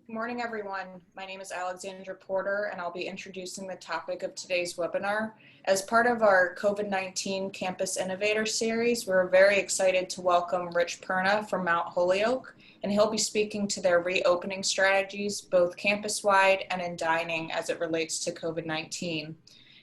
Good morning, everyone. My name is Alexandra Porter, and I'll be introducing the topic of today's webinar. As part of our COVID-19 Campus Innovator Series, we're very excited to welcome Rich Perna from Mount Holyoke, and he'll be speaking to their reopening strategies, both campus-wide and in dining as it relates to COVID-19.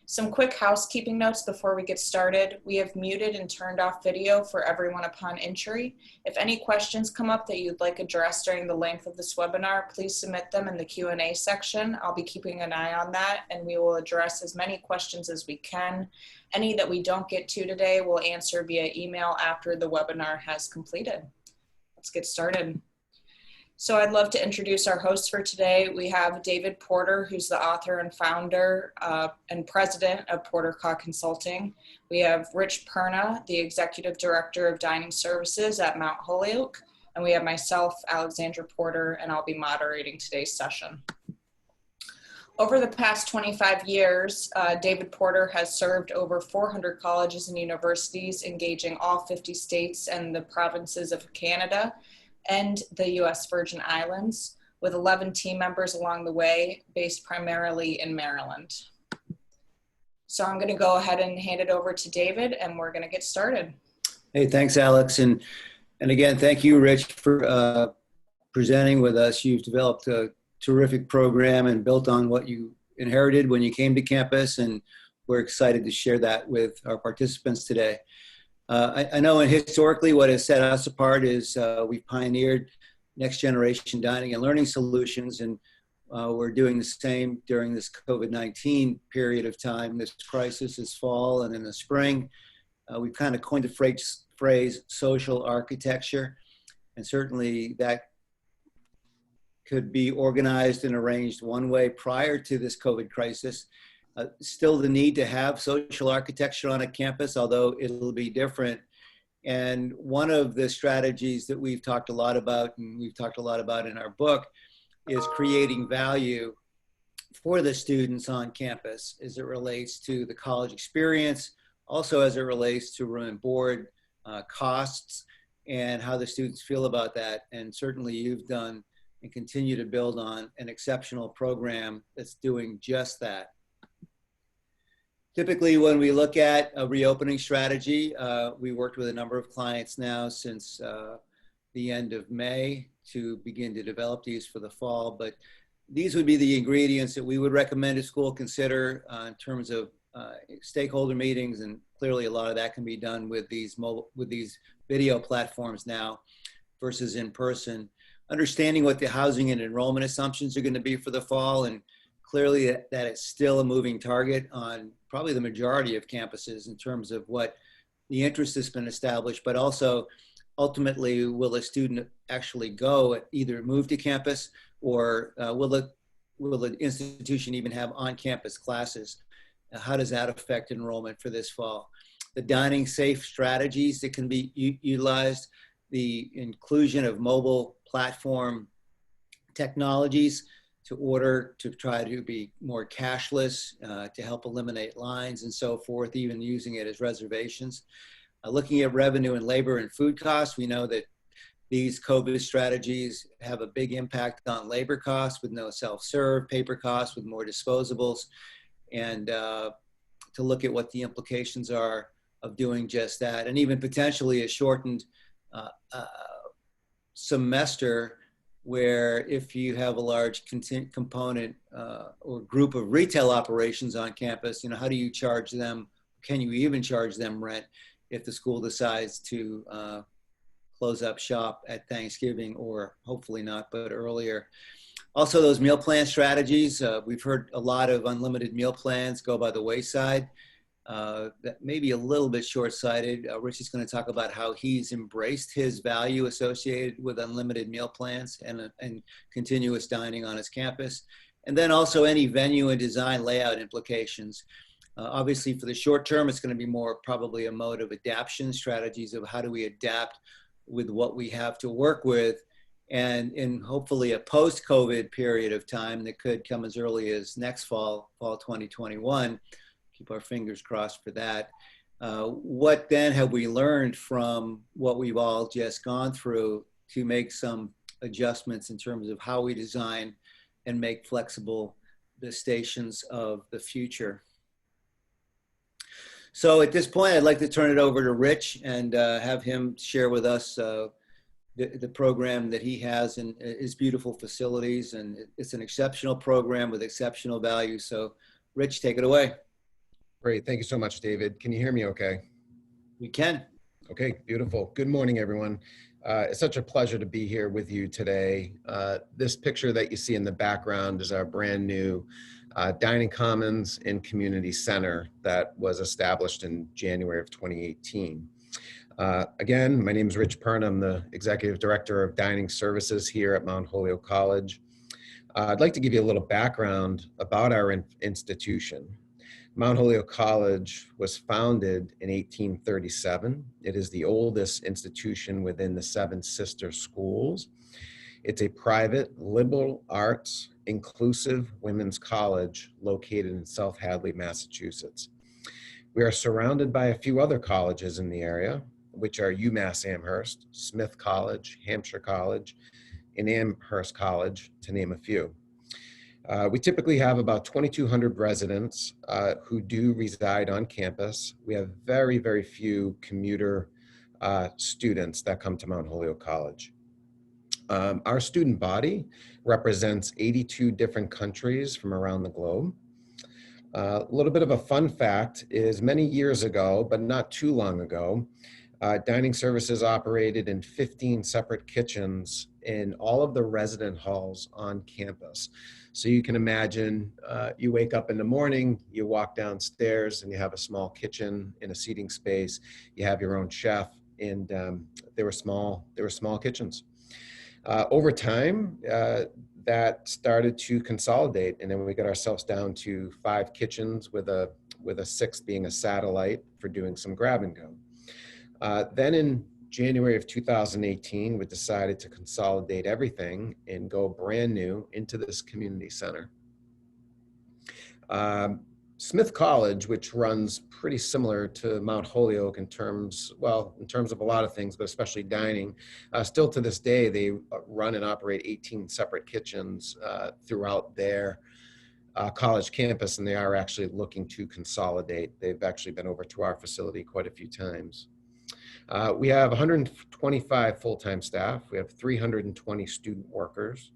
Some quick housekeeping notes before we get started. We have muted and turned off video for everyone upon entry. If any questions come up that you'd like addressed during the length of this webinar, please submit them in the Q&A section. I'll be keeping an eye on that, and we will address as many questions as we can. Any that we don't get to today, we'll answer via email after the webinar has completed. Let's get started. So I'd love to introduce our host for today. We have David Porter, who's the author and founder and president of Porter Consulting. We have Rich Perna, the executive director of dining services at Mount Holyoke. And we have myself, Alexandra Porter, and I'll be moderating today's session. Over the past 25 years, David Porter has served over 400 colleges and universities, engaging all 50 states and the provinces of Canada and the U.S. Virgin Islands, with 11 team members along the way, based primarily in Maryland. So I'm going to go ahead and hand it over to David, and we're going to get started. Hey, thanks, Alex. And again, thank you, Rich, for presenting with us. You've developed a terrific program and built on what you inherited when you came to campus, and we're excited to share that with our participants today. I know historically what has set us apart is we've pioneered next generation dining and learning solutions, and we're doing the same during this COVID-19 period of time, this crisis, this fall and in the spring. We've kind of coined the phrase social architecture, and certainly that could be organized and arranged one way prior to this COVID crisis. Still the need to have social architecture on a campus, although it'll be different. And one of the strategies that we've talked a lot about, and we've talked a lot about in our book, is creating value for the students on campus as it relates to the college experience, also as it relates to room and board costs and how the students feel about that. And certainly you've done and continue to build on an exceptional program that's doing just that. Typically, when we look at a reopening strategy, we worked with a number of clients now since the end of May to begin to develop these for the fall. But these would be the ingredients that we would recommend a school consider in terms of stakeholder meetings, and clearly a lot of that can be done with these video platforms now versus in person. Understanding what the housing and enrollment assumptions are going to be for the fall, and clearly that it's still a moving target on probably the majority of campuses in terms of what the interest has been established, but also ultimately will a student actually go, either move to campus, or will the institution even have on-campus classes? How does that affect enrollment for this fall? The dining safe strategies that can be utilized, the inclusion of mobile platform technologies to try to be more cashless, to help eliminate lines and so forth, even using it as reservations. Looking at revenue and labor and food costs, we know that these COVID strategies have a big impact on labor costs with no self-serve, paper costs with more disposables, and to look at what the implications are of doing just that, and even potentially a shortened semester, where if you have a large component or group of retail operations on campus, how do you charge them? Can you even charge them rent if the school decides to close up shop at Thanksgiving, or hopefully not, but earlier? Also, those meal plan strategies. We've heard a lot of unlimited meal plans go by the wayside. That may be a little bit short-sighted. Rich is going to talk about how he's embraced his value associated with unlimited meal plans and continuous dining on his campus. And then also any venue and design layout implications. Obviously, for the short term, it's going to be more probably a mode of adaptation strategies of how do we adapt with what we have to work with, and in hopefully a post-COVID period of time that could come as early as next fall 2021. Keep our fingers crossed for that. What then have we learned from what we've all just gone through to make some adjustments in terms of how we design and make flexible the stations of the future. So at this point, I'd like to turn it over to Rich and have him share with us the program that he has in his beautiful facilities. And it's an exceptional program with exceptional value. So Rich, take it away. Great. Thank you so much, David. Can you hear me okay? We can. Okay, beautiful. Good morning, everyone. It's such a pleasure to be here with you today. This picture that you see in the background is our brand new Dining Commons and Community Center that was established in January of 2018. Again, my name is Rich Perna. I'm the Executive Director of Dining Services here at Mount Holyoke College. I'd like to give you a little background about our institution. Mount Holyoke College was founded in 1837. It is the oldest institution within the Seven Sister Schools. It's a private, liberal arts, inclusive women's college located in South Hadley, Massachusetts. We are surrounded by a few other colleges in the area, which are UMass Amherst, Smith College, Hampshire College, and Amherst College, to name a few. We typically have about 2,200 residents who do reside on campus. We have very, very few commuter students that come to Mount Holyoke College. Our student body represents 82 different countries from around the globe. A little bit of a fun fact is many years ago, but not too long ago, dining services operated in 15 separate kitchens in all of the resident halls on campus. So you can imagine you wake up in the morning, you walk downstairs and you have a small kitchen in a seating space, you have your own chef, and they were small kitchens. Over time, that started to consolidate, and then we got ourselves down to 5 kitchens with a 6th being a satellite for doing some grab and go. Then in January of 2018, we decided to consolidate everything and go brand new into this community center. Smith College, which runs pretty similar to Mount Holyoke in terms of a lot of things, but especially dining, still to this day, they run and operate 18 separate kitchens throughout their college campus, and they are actually looking to consolidate. They've actually been over to our facility quite a few times. We have 125 full-time staff. We have 320 student workers.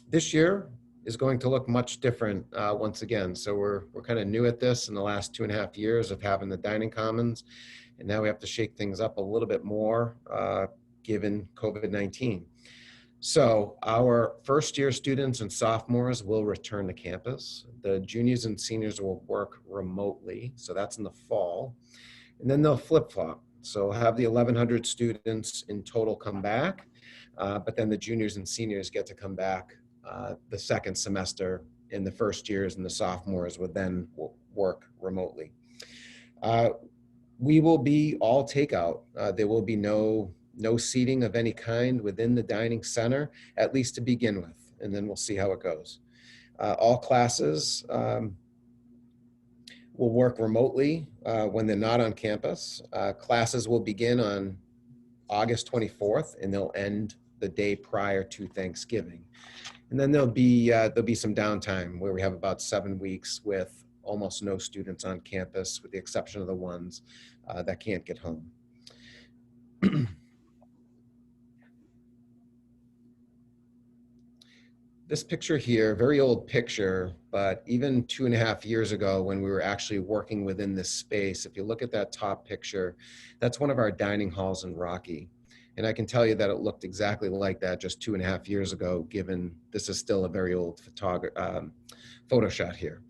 This year is going to look much different once again. So we're kind of new at this in the last 2.5 years of having the Dining Commons, and now we have to shake things up a little bit more given COVID-19. So our first-year students and sophomores will return to campus. The juniors and seniors will work remotely, so that's in the fall. And then they'll flip-flop. So have the 1,100 students in total come back, but then the juniors and seniors get to come back the second semester, and the first years and the sophomores would then work remotely. We will be all takeout. There will be no seating of any kind within the dining center, at least to begin with, and then we'll see how it goes. All classes will work remotely when they're not on campus. Classes will begin on August 24th, and they'll end the day prior to Thanksgiving. And then there'll be some downtime where we have about 7 weeks with almost no students on campus, with the exception of the ones that can't get home. This picture here, very old picture, but even 2.5 years ago when we were actually working within this space, if you look at that top picture, that's one of our dining halls in Rocky. And I can tell you that it looked exactly like that just 2.5 years ago, given this is still a very old photo shot here.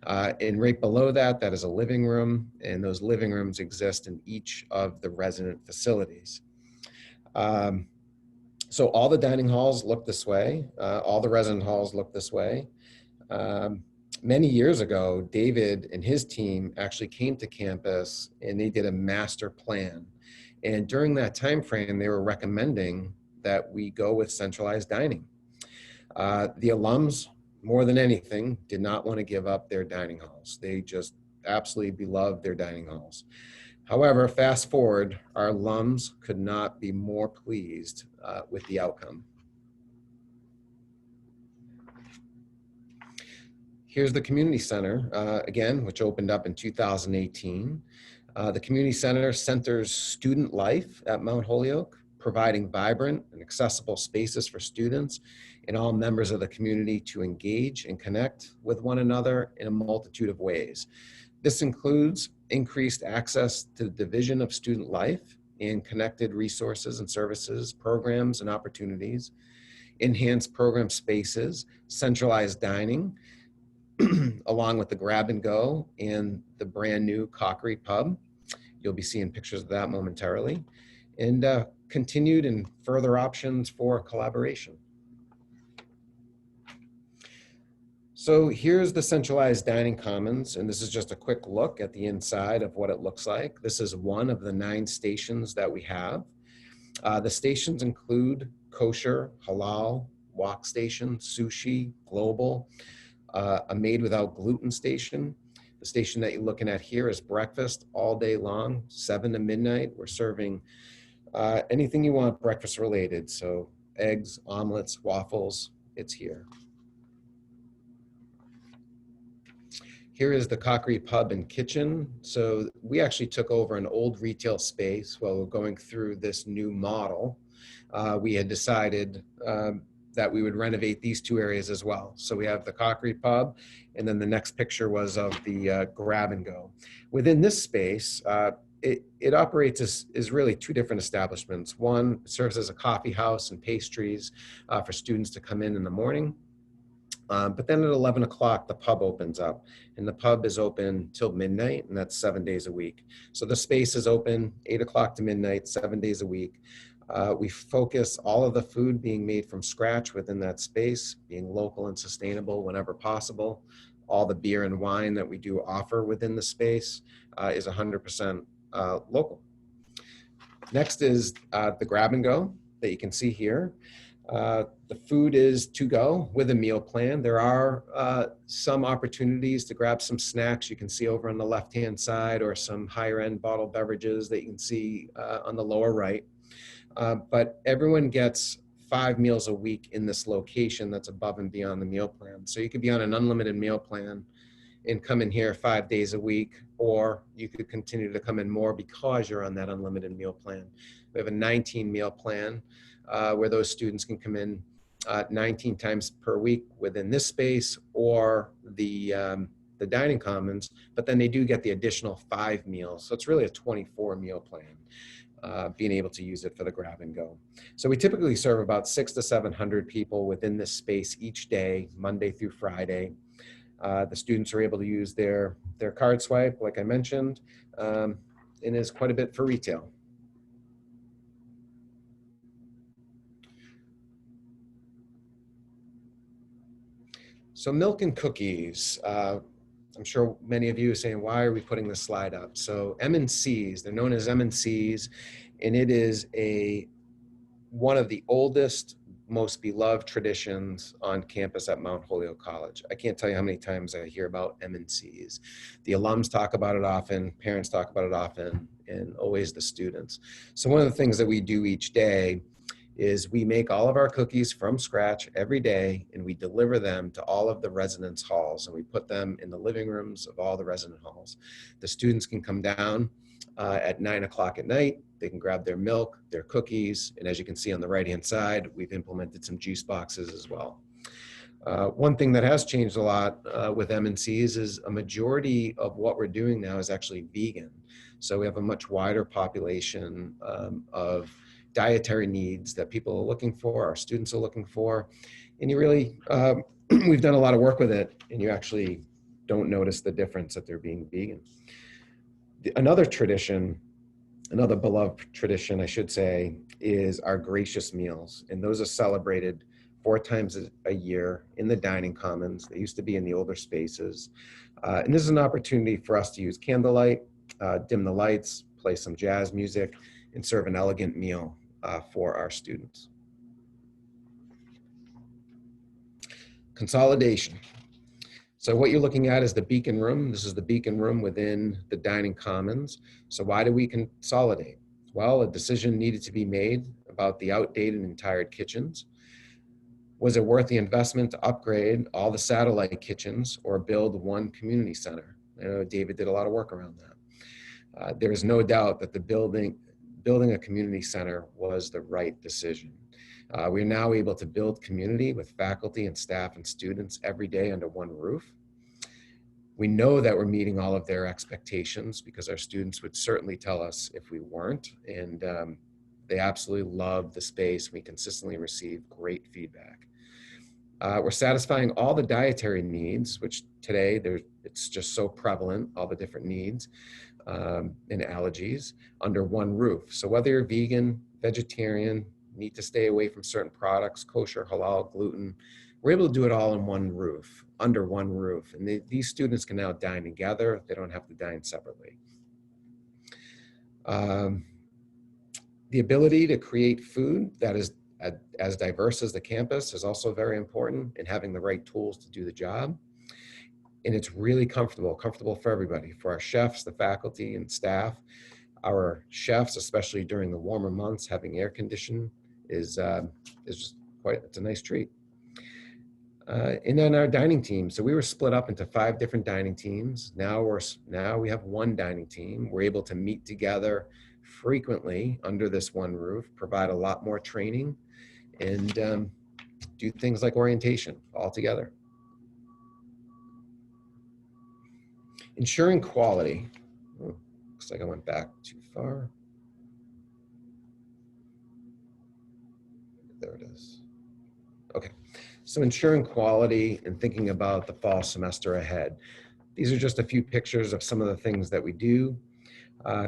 And right below that, that is a living room, and those living rooms exist in each of the resident facilities. So all the dining halls look this way. All the resident halls look this way. Many years ago, David and his team actually came to campus and they did a master plan. And during that time frame, they were recommending that we go with centralized dining. The alums, more than anything, did not want to give up their dining halls. They just absolutely beloved their dining halls. However, fast forward, our alums could not be more pleased with the outcome. Here's the community center, again, which opened up in 2018. The community center centers student life at Mount Holyoke, providing vibrant and accessible spaces for students and all members of the community to engage and connect with one another in a multitude of ways. This includes increased access to the Division of Student Life and connected resources and services, programs and opportunities, enhanced program spaces, centralized dining, along with the grab and go and the brand new Cockery Pub. You'll be seeing pictures of that momentarily, and continued and further options for collaboration. So here's the centralized dining commons, and this is just a quick look at the inside of what it looks like. This is one of the 9 stations that we have. The stations include kosher, halal, wok station, sushi, global, a made without gluten station. The station that you're looking at here is breakfast all day long, 7 to midnight. We're serving anything you want breakfast related. So eggs, omelets, waffles, it's here. Here is the Cockery Pub and Kitchen. So we actually took over an old retail space while we're going through this new model. We had decided that we would renovate these 2 areas as well. So we have the Cockery Pub, and then the next picture was of the grab and go. Within this space, it operates as really 2 different establishments. One serves as a coffee house and pastries for students to come in the morning. But then at 11 o'clock, the pub opens up, and the pub is open till midnight, and that's 7 days a week. So the space is open 8 o'clock to midnight, 7 days a week. We focus all of the food being made from scratch within that space, being local and sustainable whenever possible. All the beer and wine that we do offer within the space is 100% local. Next is the grab and go that you can see here. The food is to go with a meal plan. There are some opportunities to grab some snacks you can see over on the left-hand side, or some higher end bottled beverages that you can see on the lower right. But everyone gets 5 meals a week in this location that's above and beyond the meal plan. So you could be on an unlimited meal plan and come in here 5 days a week, or you could continue to come in more because you're on that unlimited meal plan. We have a 19 meal plan where those students can come in 19 times per week within this space or the dining commons, but then they do get the additional 5 meals. So it's really a 24 meal plan, being able to use it for the grab and go. So we typically serve about 600 to 700 people within this space each day, Monday through Friday. The students are able to use their card swipe, like I mentioned, and is quite a bit for retail. So milk and cookies. I'm sure many of you are saying, why are we putting this slide up? So M&Cs, they're known as M&Cs, and it is one of the oldest, most beloved traditions on campus at Mount Holyoke College. I can't tell you how many times I hear about M&Cs. The alums talk about it often, parents talk about it often, and always the students. So one of the things that we do each day is we make all of our cookies from scratch every day, and we deliver them to all of the residence halls, and we put them in the living rooms of all the resident halls. The students can come down at 9 o'clock at night. They can grab their milk, their cookies, and as you can see on the right-hand side, we've implemented some juice boxes as well. One thing that has changed a lot with M&Cs is a majority of what we're doing now is actually vegan. So we have a much wider population of dietary needs that people are looking for, our students are looking for, and you really, we've done a lot of work with it, and you actually don't notice the difference that they're being vegan. Another tradition, another beloved tradition, I should say, is our gracious meals, and those are celebrated 4 times a year in the dining commons. They used to be in the older spaces, and this is an opportunity for us to use candlelight, dim the lights, play some jazz music, and serve an elegant meal for our students. Consolidation. So what you're looking at is the Beacon Room. This is the Beacon Room within the dining commons. So why do we consolidate? Well, a decision needed to be made about the outdated and tired kitchens. Was it worth the investment to upgrade all the satellite kitchens or build one community center? I know David did a lot of work around that. There is no doubt that the building a community center was the right decision. We're now able to build community with faculty and staff and students every day under one roof. We know that we're meeting all of their expectations because our students would certainly tell us if we weren't, and they absolutely love the space. We consistently receive great feedback. We're satisfying all the dietary needs, which today it's just so prevalent, all the different needs and allergies under one roof. So whether you're vegan, vegetarian, need to stay away from certain products, kosher, halal, gluten, we're able to do it all in one roof, under one roof. And these students can now dine together. They don't have to dine separately. The ability to create food that is as diverse as the campus is also very important, in having the right tools to do the job. And it's really comfortable for everybody, for our chefs, the faculty and staff. Our chefs, especially during the warmer months, having air conditioning is just it's a nice treat. And then our dining team. So we were split up into 5 different dining teams. Now we have one dining team. We're able to meet together frequently under this one roof, provide a lot more training, and do things like orientation all together. Ensuring quality. Oh, looks like I went back too far. There it is. Okay, so ensuring quality and thinking about the fall semester ahead. These are just a few pictures of some of the things that we do.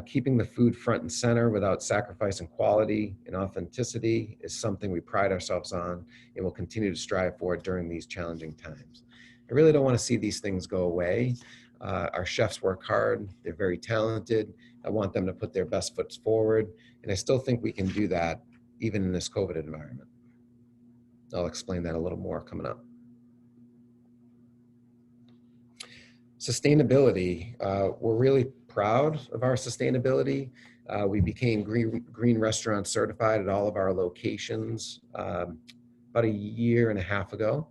Keeping the food front and center without sacrificing quality and authenticity is something we pride ourselves on and will continue to strive for during these challenging times. I really don't want to see these things go away. Our chefs work hard. They're very talented. I want them to put their best foot forward. And I still think we can do that even in this COVID environment. I'll explain that a little more coming up. Sustainability. We're really proud of our sustainability. We became green restaurant certified at all of our locations about a year and a half ago.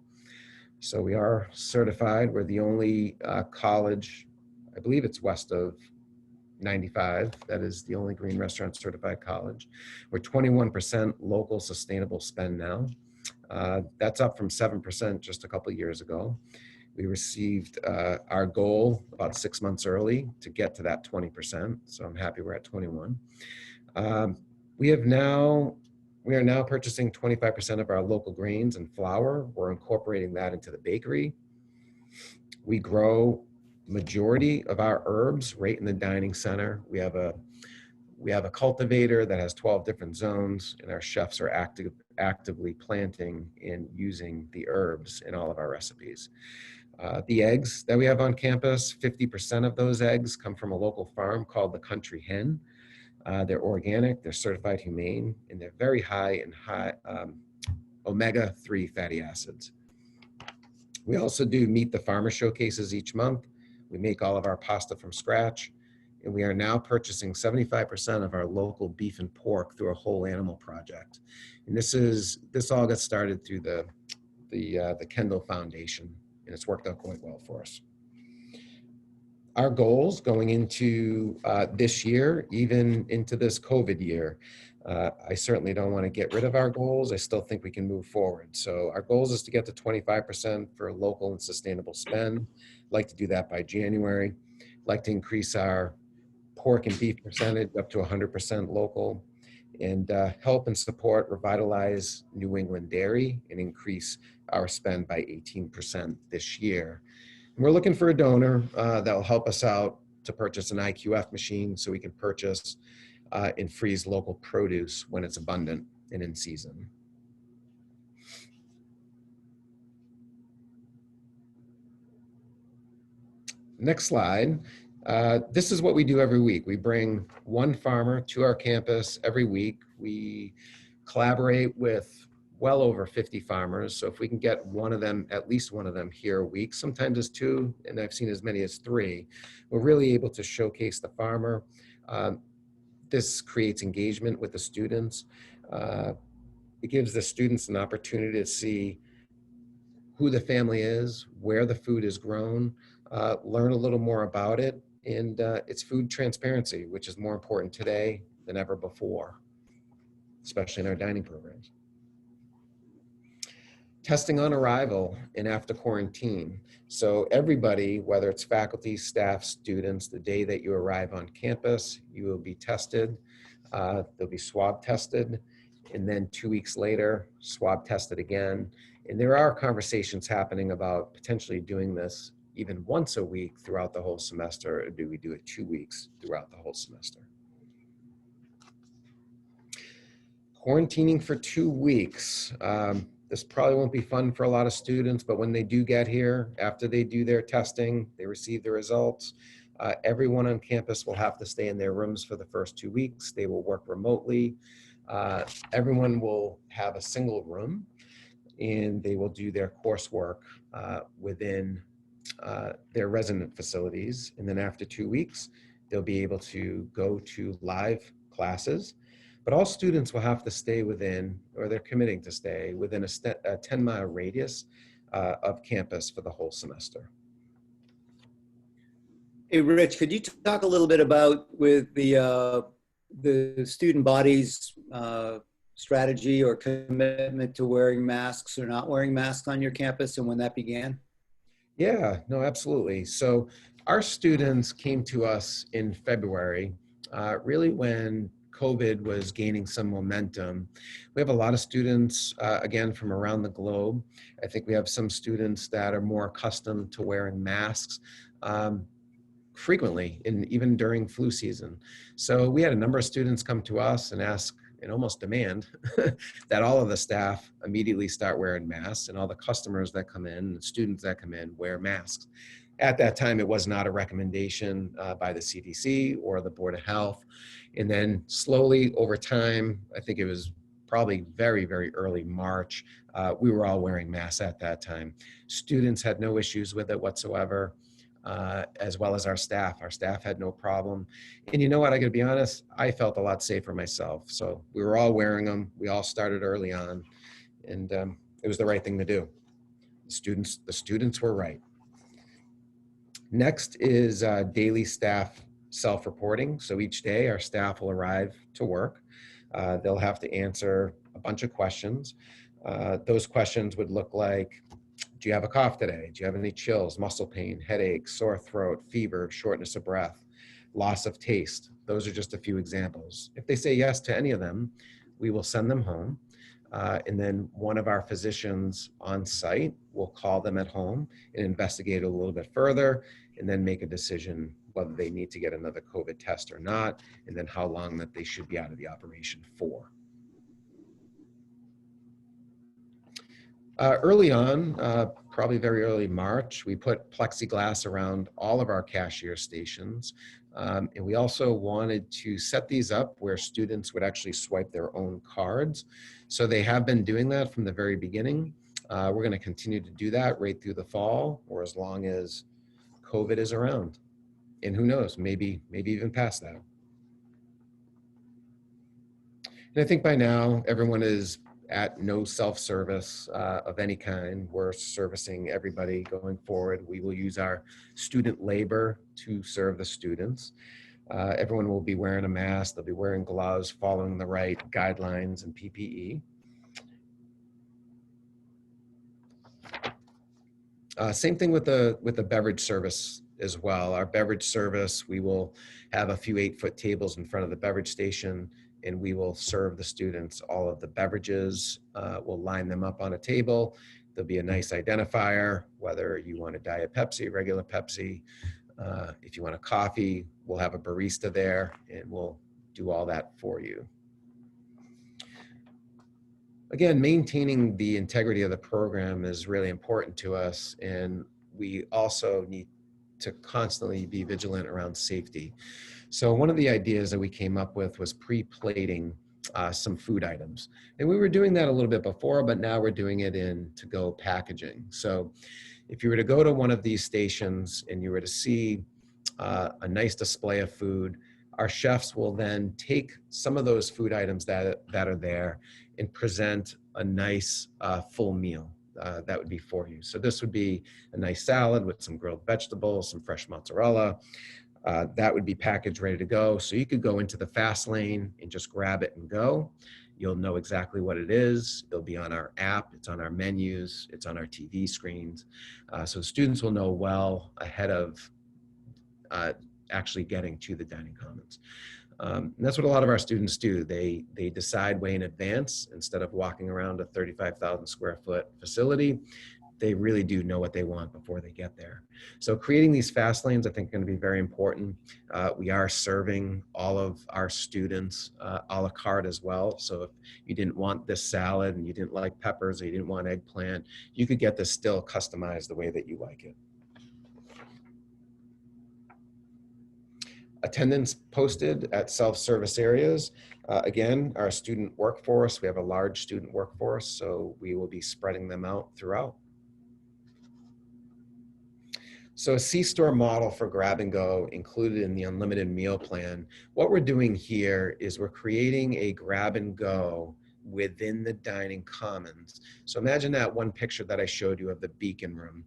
So we are certified. We're the only college, I believe it's west of 95, that is the only green restaurant certified college. We're 21% local sustainable spend now. That's up from 7% just a couple of years ago. We received our goal about 6 months early to get to that 20%. So I'm happy we're at 21. We are now purchasing 25% of our local grains and flour. We're incorporating that into the bakery. We grow majority of our herbs right in the dining center. We have a cultivator that has 12 different zones, and our chefs are actively planting and using the herbs in all of our recipes. The eggs that we have on campus, 50% of those eggs come from a local farm called the Country Hen. They're organic, they're certified humane, and they're very high in omega-3 fatty acids. We also do Meet the Farmer showcases each month. We make all of our pasta from scratch, and we are now purchasing 75% of our local beef and pork through a whole animal project. And this all got started through the Kendall Foundation, and it's worked out quite well for us. Our goals going into this year, even into this COVID year, I certainly don't want to get rid of our goals. I still think we can move forward. So our goals is to get to 25% for local and sustainable spend. I'd like to do that by January. I'd like to increase our pork and beef percentage up to 100% local, and help and support revitalize New England dairy and increase our spend by 18% this year. And we're looking for a donor that will help us out to purchase an IQF machine so we can purchase and freeze local produce when it's abundant and in season. Next slide. This is what we do every week. We bring one farmer to our campus every week. We collaborate with well over 50 farmers. So if we can get one of them, at least one of them here a week, sometimes it's two, and I've seen as many as three, we're really able to showcase the farmer. This creates engagement with the students. It gives the students an opportunity to see who the family is, where the food is grown, learn a little more about it, and it's food transparency, which is more important today than ever before, especially in our dining programs. Testing on arrival and after quarantine. So everybody, whether it's faculty, staff, students, the day that you arrive on campus, you will be tested. They'll be swab tested, and then 2 weeks later, swab tested again. And there are conversations happening about potentially doing this even once a week throughout the whole semester, or do we do it 2 weeks throughout the whole semester? Quarantining for 2 weeks. This probably won't be fun for a lot of students, but when they do get here, after they do their testing, they receive the results, everyone on campus will have to stay in their rooms for the first 2 weeks. They will work remotely. Everyone will have a single room, and they will do their coursework within their resident facilities. And then after 2 weeks, they'll be able to go to live classes. But all students will have to stay within, or they're committing to stay within a 10-mile radius of campus for the whole semester. Hey, Rich, could you talk a little bit about with the student body's strategy or commitment to wearing masks or not wearing masks on your campus and when that began? Yeah, no, absolutely. So our students came to us in February, really when COVID was gaining some momentum. We have a lot of students, again, from around the globe. I think we have some students that are more accustomed to wearing masks frequently, and even during flu season. So we had a number of students come to us and ask, and almost demand, that all of the staff immediately start wearing masks, and all the customers that come in, the students that come in, wear masks. At that time, it was not a recommendation by the CDC or the Board of Health. And then slowly over time, I think it was probably very, very early March, we were all wearing masks at that time. Students had no issues with it whatsoever, as well as our staff. Our staff had no problem. And you know what, I gotta be honest, I felt a lot safer myself. So we were all wearing them. We all started early on, and it was the right thing to do. The students were right. Next is daily staff self-reporting. So each day our staff will arrive to work. They'll have to answer a bunch of questions. Those questions would look like, do you have a cough today? Do you have any chills, muscle pain, headache, sore throat, fever, shortness of breath, loss of taste? Those are just a few examples. If they say yes to any of them, we will send them home. And then one of our physicians on site will call them at home and investigate a little bit further, and then make a decision whether they need to get another COVID test or not, and then how long that they should be out of the operation for. Early on, probably very early March, we put plexiglass around all of our cashier stations. And we also wanted to set these up where students would actually swipe their own cards. So they have been doing that from the very beginning. We're going to continue to do that right through the fall, or as long as COVID is around. And who knows, maybe even past that. And I think by now, everyone is at no self-service of any kind. We're servicing everybody going forward. We will use our student labor to serve the students. Everyone will be wearing a mask. They'll be wearing gloves, following the right guidelines and PPE. Same thing with the beverage service as well. Our beverage service, we will have a few 8-foot tables in front of the beverage station, and we will serve the students all of the beverages. We'll line them up on a table. There'll be a nice identifier, whether you want a Diet Pepsi, regular Pepsi. If you want a coffee, we'll have a barista there, and we'll do all that for you. Again, maintaining the integrity of the program is really important to us, and we also need to constantly be vigilant around safety. So one of the ideas that we came up with was pre-plating some food items. And we were doing that a little bit before, but now we're doing it in to-go packaging. So if you were to go to one of these stations and you were to see a nice display of food, our chefs will then take some of those food items that are there and present a nice full meal that would be for you. So this would be a nice salad with some grilled vegetables, some fresh mozzarella. That would be packaged ready to go. So you could go into the fast lane and just grab it and go. You'll know exactly what it is. It'll be on our app, it's on our menus, it's on our TV screens. So students will know well ahead of actually getting to the dining commons. And that's what a lot of our students do. They decide way in advance instead of walking around a 35,000 square foot facility. They really do know what they want before they get there. So creating these fast lanes, I think, are going to be very important. We are serving all of our students a la carte as well. So if you didn't want this salad and you didn't like peppers or you didn't want eggplant, you could get this still customized the way that you like it. Attendance posted at self-service areas. Again, our student workforce, we have a large student workforce, so we will be spreading them out throughout. So a C-store model for grab and go included in the unlimited meal plan. What we're doing here is we're creating a grab and go within the dining commons. So imagine that one picture that I showed you of the beacon room.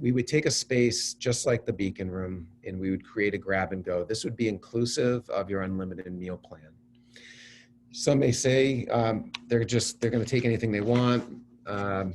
We would take a space just like the beacon room and we would create a grab and go. This would be inclusive of your unlimited meal plan. Some may say they're going to take anything they want. They're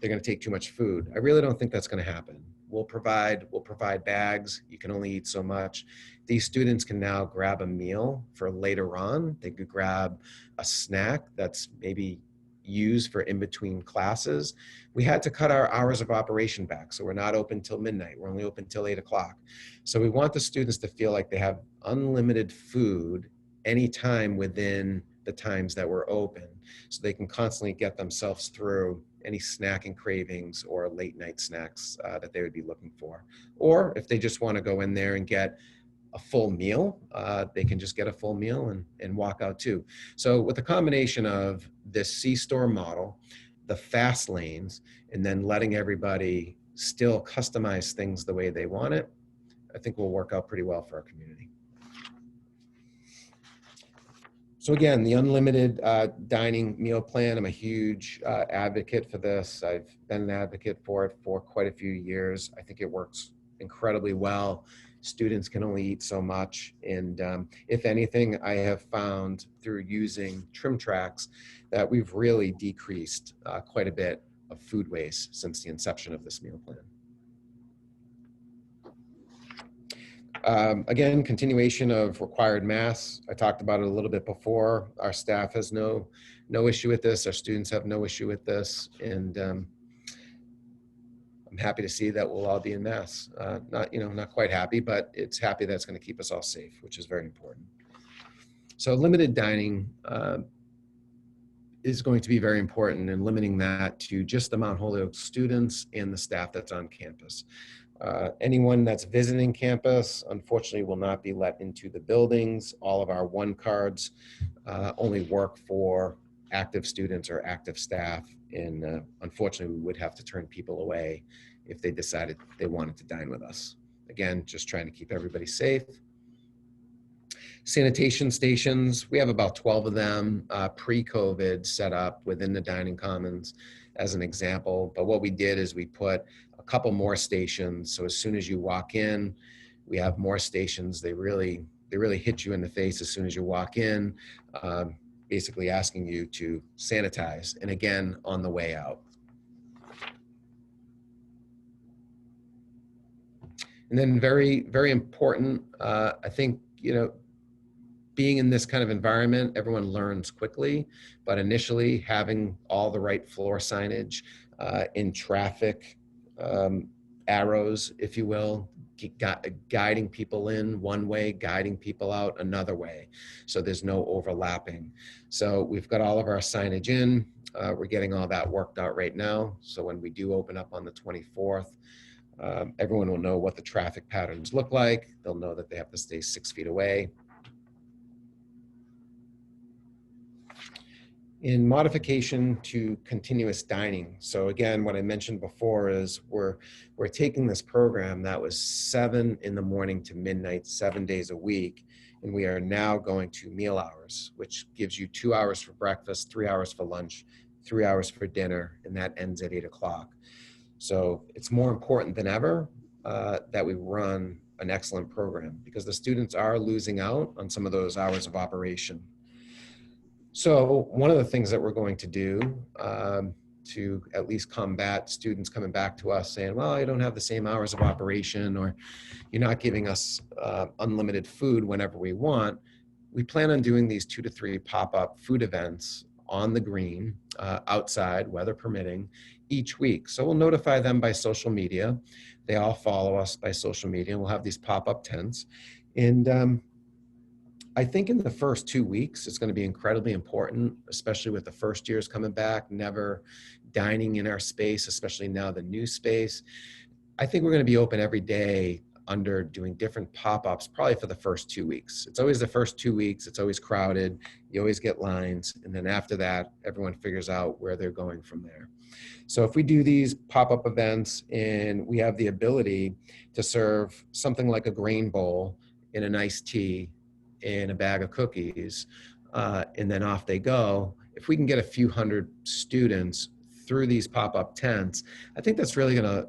going to take too much food. I really don't think that's going to happen. We'll provide bags. You can only eat so much. These students can now grab a meal for later on. They could grab a snack that's maybe used for in between classes. We had to cut our hours of operation back, so we're not open till midnight. We're only open till 8 o'clock. So we want the students to feel like they have unlimited food anytime within the times that we're open, so they can constantly get themselves through any snacking cravings or late night snacks that they would be looking for. Or if they just want to go in there and get a full meal, they can just get a full meal and walk out too. So with a combination of this C-store model, the fast lanes, and then letting everybody still customize things the way they want it, I think will work out pretty well for our community. So again, the unlimited dining meal plan, I'm a huge advocate for this. I've been an advocate for it for quite a few years. I think it works incredibly well. Students can only eat so much. And if anything, I have found through using Trim Tracks that we've really decreased quite a bit of food waste since the inception of this meal plan. Again, continuation of required masks. I talked about it a little bit before. Our staff has no issue with this. Our students have no issue with this. And I'm happy to see that we'll all be in masks. Not quite happy, but it's happy that it's going to keep us all safe, which is very important. So limited dining is going to be very important, and limiting that to just the Mount Holyoke students and the staff that's on campus. Anyone that's visiting campus, unfortunately, will not be let into the buildings. All of our one cards only work for active students or active staff. And unfortunately, we would have to turn people away if they decided they wanted to dine with us. Again, just trying to keep everybody safe. Sanitation stations, we have about 12 of them pre-COVID set up within the dining commons as an example. But what we did is we put a couple more stations. So as soon as you walk in, we have more stations. They really hit you in the face as soon as you walk in, basically asking you to sanitize. And again, on the way out. And then very, very important, I think, being in this kind of environment, everyone learns quickly, but initially having all the right floor signage in traffic arrows, if you will, guiding people in one way, guiding people out another way. So there's no overlapping. So we've got all of our signage in. We're getting all that worked out right now. So when we do open up on the 24th, everyone will know what the traffic patterns look like. They'll know that they have to stay 6 feet away. In modification to continuous dining. So again, what I mentioned before is we're taking this program that was 7 in the morning to midnight, 7 days a week, and we are now going to meal hours, which gives you 2 hours for breakfast, 3 hours for lunch, 3 hours for dinner, and that ends at 8 o'clock. So it's more important than ever that we run an excellent program, because the students are losing out on some of those hours of operation. So one of the things that we're going to do to at least combat students coming back to us saying, well, I don't have the same hours of operation, or you're not giving us unlimited food whenever we want, we plan on doing these 2 to 3 pop-up food events on the green, outside, weather permitting, each week. So we'll notify them by social media. They all follow us by social media, and we'll have these pop-up tents. And I think in the first 2 weeks, it's going to be incredibly important, especially with the first years coming back, never dining in our space, especially now the new space. I think we're going to be open every day under doing different pop-ups, probably for the first 2 weeks. It's always the first 2 weeks. It's always crowded. You always get lines. And then after that, everyone figures out where they're going from there. So if we do these pop-up events and we have the ability to serve something like a grain bowl in an iced tea in a bag of cookies, and then off they go. If we can get a few hundred students through these pop-up tents, I think that's really gonna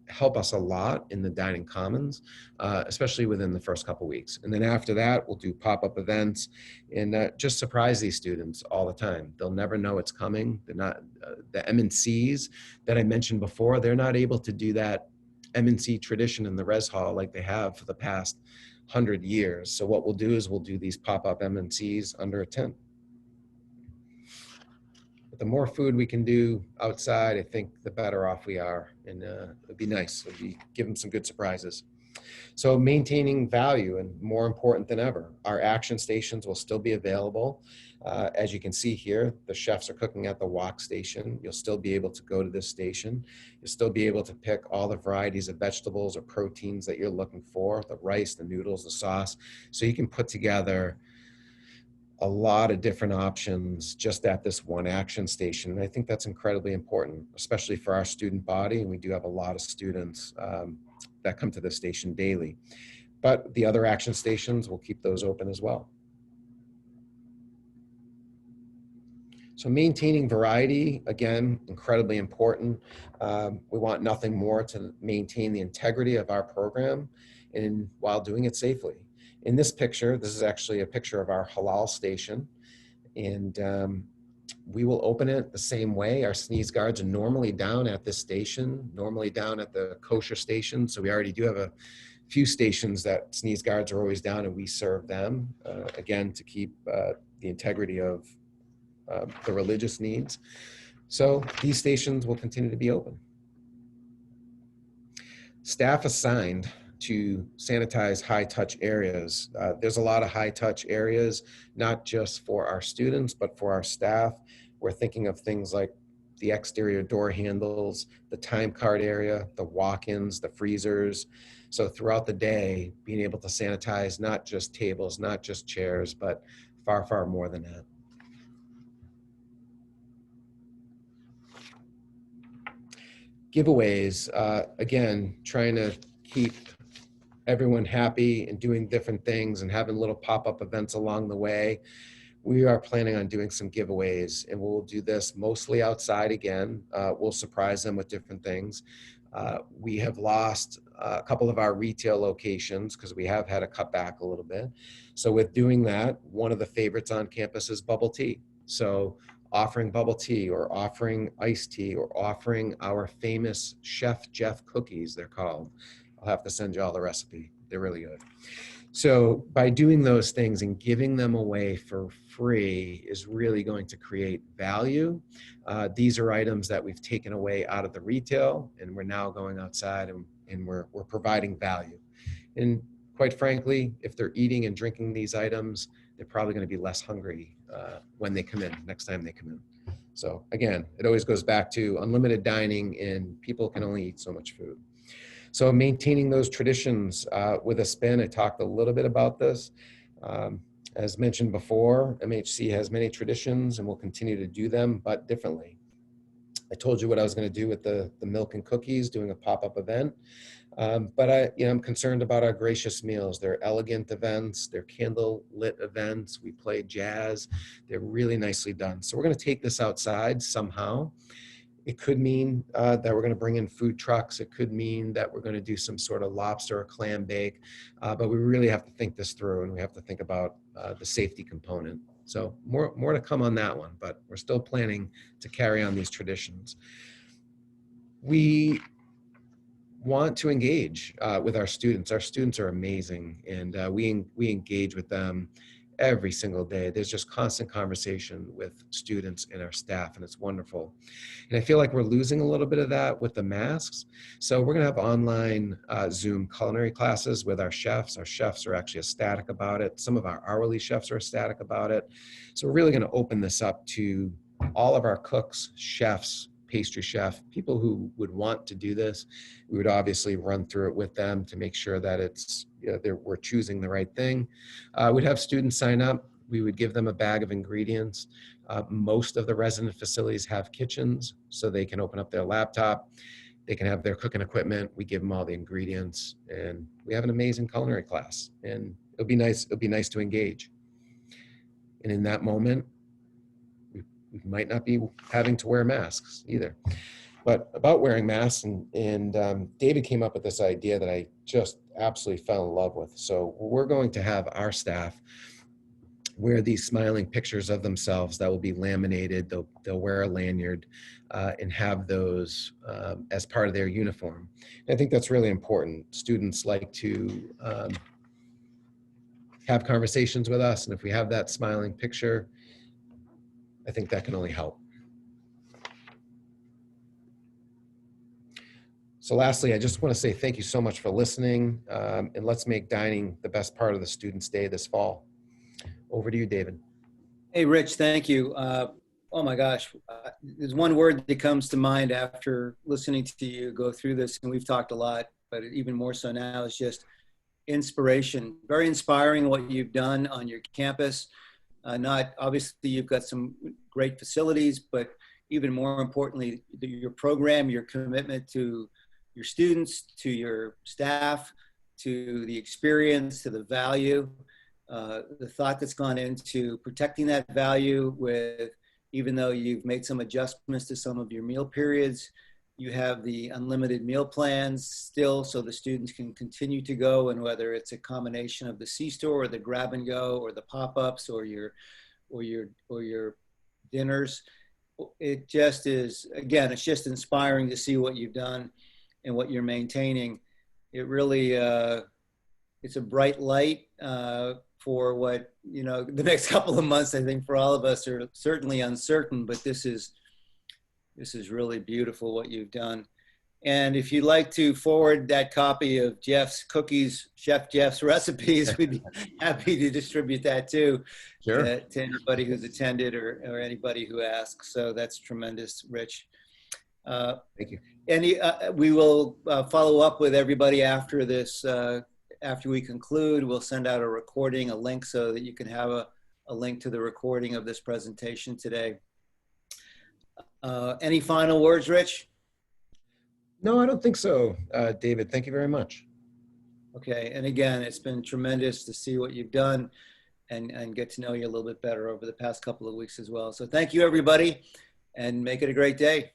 help us a lot in the dining commons, especially within the first couple weeks. And then after that, we'll do pop-up events and just surprise these students all the time. They'll never know it's coming. They're not, the M&Cs that I mentioned before, they're not able to do that M&C tradition in the res hall like they have for the past 100 years. So what we'll do is we'll do these pop-up M&Cs under a tent. But the more food we can do outside, I think the better off we are. And it'd be nice. Give them some good surprises. So maintaining value, and more important than ever, our action stations will still be available. As you can see here, the chefs are cooking at the wok station. You'll still be able to go to this station. You'll still be able to pick all the varieties of vegetables or proteins that you're looking for, the rice, the noodles, the sauce. So you can put together a lot of different options just at this one action station. And I think that's incredibly important, especially for our student body. And we do have a lot of students that come to this station daily. But the other action stations, we'll keep those open as well. So maintaining variety, again, incredibly important. We want nothing more to maintain the integrity of our program, and while doing it safely. In this picture, this is actually a picture of our halal station, and we will open it the same way. Our sneeze guards are normally down at this station, normally down at the kosher station. So we already do have a few stations that sneeze guards are always down, and we serve them, again, to keep the integrity of the religious needs. So these stations will continue to be open. Staff assigned to sanitize high-touch areas. There's a lot of high-touch areas, not just for our students, but for our staff. We're thinking of things like the exterior door handles, the time card area, the walk-ins, the freezers. So throughout the day, being able to sanitize not just tables, not just chairs, but far, far more than that. Giveaways, again, trying to keep everyone happy and doing different things and having little pop-up events along the way. We are planning on doing some giveaways, and we'll do this mostly outside again. We'll surprise them with different things. We have lost a couple of our retail locations because we have had to cut back a little bit. So with doing that, one of the favorites on campus is bubble tea. So offering bubble tea or offering iced tea or offering our famous Chef Jeff cookies, they're called. I'll have to send you all the recipe. They're really good. So by doing those things and giving them away for free is really going to create value. These are items that we've taken away out of the retail, and we're now going outside and we're providing value. And quite frankly, if they're eating and drinking these items, they're probably going to be less hungry when they come in, next time they come in. So again, it always goes back to unlimited dining, and people can only eat so much food. So maintaining those traditions with a spin, I talked a little bit about this. As mentioned before, MHC has many traditions and will continue to do them, but differently. I told you what I was going to do with the milk and cookies, doing a pop-up event. But I'm concerned about our gracious meals. They're elegant events. They're candle-lit events. We play jazz. They're really nicely done. So we're going to take this outside somehow. It could mean that we're going to bring in food trucks. It could mean that we're going to do some sort of lobster or clam bake. But we really have to think this through, and we have to think about the safety component. So more to come on that one, but we're still planning to carry on these traditions. We want to engage with our students. Our students are amazing, and we engage with them every single day. There's just constant conversation with students and our staff, and it's wonderful. And I feel like we're losing a little bit of that with the masks. So we're gonna have online Zoom culinary classes with our chefs. Our chefs are actually ecstatic about it. Some of our hourly chefs are ecstatic about it. So we're really gonna open this up to all of our cooks, chefs, pastry chef, people who would want to do this. We would obviously run through it with them to make sure that it's, we're choosing the right thing. We'd have students sign up. We would give them a bag of ingredients. Most of the resident facilities have kitchens, so they can open up their laptop. They can have their cooking equipment. We give them all the ingredients, and we have an amazing culinary class. And it'll be nice. It'll be nice to engage. And in that moment, we might not be having to wear masks either. But about wearing masks, and David came up with this idea that I just absolutely fell in love with. So we're going to have our staff wear these smiling pictures of themselves that will be laminated. They'll wear a lanyard and have those as part of their uniform. And I think that's really important. Students like to have conversations with us, and if we have that smiling picture, I think that can only help. So lastly, I just want to say thank you so much for listening, and let's make dining the best part of the students' day this fall. Over to you, David. Hey, Rich, thank you. Oh my gosh, there's one word that comes to mind after listening to you go through this, and we've talked a lot, but even more so now, is just inspiration. Very inspiring what you've done on your campus. Not obviously, you've got some great facilities, but even more importantly, your program, your commitment to your students, to your staff, to the experience, to the value, the thought that's gone into protecting that value with, even though you've made some adjustments to some of your meal periods, you have the unlimited meal plans still, so the students can continue to go, and whether it's a combination of the C-store or the grab and go or the pop-ups or your dinners, it just is, again, it's just inspiring to see what you've done and what you're maintaining. It really, it's a bright light for what, the next couple of months, I think, for all of us are certainly uncertain, but this is really beautiful what you've done. And if you'd like to forward that copy of Jeff's cookies, Chef Jeff's recipes, we'd be happy to distribute that too. Sure. To anybody who's attended or anybody who asks. So that's tremendous, Rich. Thank you. We will follow up with everybody after this, after we conclude. We'll send out a recording, a link, so that you can have a link to the recording of this presentation today. Any final words, Rich? No, I don't think so, David. Thank you very much. Okay, and again, it's been tremendous to see what you've done and get to know you a little bit better over the past couple of weeks as well. So thank you, everybody, and make it a great day.